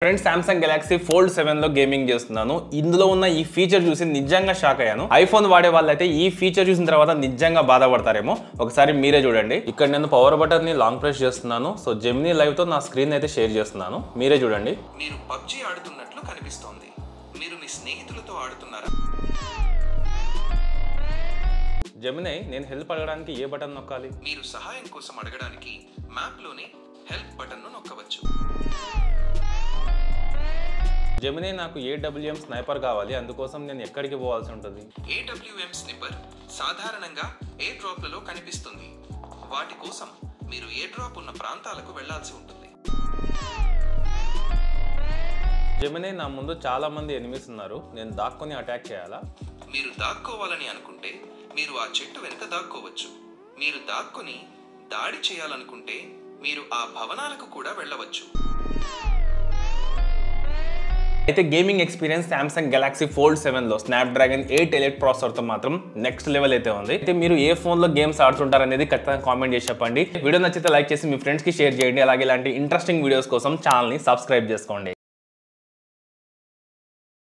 Friends Samsung Galaxy fold 7 లో gaming చేస్తున్నాను. ఇందులో ఉన్న ఈ ఫీచర్ చూసి నిజంగా షాక్ అయ్యాను. ఐఫోన్ వాడే వాళ్ళైతే ఈ ఫీచర్ చూసిన తర్వాత నిజంగా బాధపడతారేమో. ఒకసారి మీరే చూడండి. ఇక్కడ నేను పవర్ బటన్ ని లాంగ్ ప్రెస్ చేస్తున్నాను. సో జెమినీ లైవ్ తో నా స్క్రీన్ అయితే షేర్ చేస్తున్నాను. మీరే చూడండి. మీరు పబ్జీ ఆడుతున్నట్లు కనిపిస్తోంది. మీరు మీ స్నేహితులతో ఆడుతున్నారా? జెమినీ నేను హెల్ప్ అడగడానికి ఏ బటన్ నొక్కాలి? మీరు సహాయం కోసం అడగడానికి మ్యాప్ లోని హెల్ప్ బటన్ ను నొక్కవచ్చు. జెమినీ నాకు AWM స్నైపర్ కావాలి, అందుకోసం నేను ఎక్కడికి పోవాల్సి ఉంటుంది? AWM స్నిప్పర్ సాధారణంగా ఎయిర్ డ్రాప్లలో కనిపిస్తుంది. వాటి కోసం మీరు ఎయిర్ డ్రాప్ ఉన్న ప్రాంతాలకు వెళ్లాల్సి ఉంటుంది. జెమినీ నా ముందు చాలా మంది ఎనిమిస్ ఉన్నారు, నేను దాక్కుని అటాక్ చేయాలా? మీరు దాక్కోవాలని అనుకుంటే మీరు ఆ చెట్టు వెనుక దాక్కోవచ్చు. మీరు దాక్కుని దాడి చేయాలనుకుంటే మీరు ఆ భవనాలకు కూడా వెళ్ళవచ్చు. అయితే gaming experience Samsung Galaxy fold 7 లో స్నాప్డ్రాగన్ 8 ఎలైట్ ప్రాసెసర్ తో మాత్రం నెక్స్ట్ లెవెల్ అయితే ఉంది. అయితే మీరు ఏ ఫోన్ లో గేమ్స్ ఆడుతుంటారు అనేది ఖచ్చితంగా కామెంట్ చేసి చెప్పండి. వీడియో నచ్చితే లైక్ చేసి మీ ఫ్రెండ్స్ కి షేర్ చేయండి. అలాగే ఇలాంటి ఇంట్రెస్టింగ్ వీడియోస్ కోసం ఛానల్ ని సబ్స్క్రైబ్ చేసుకోండి.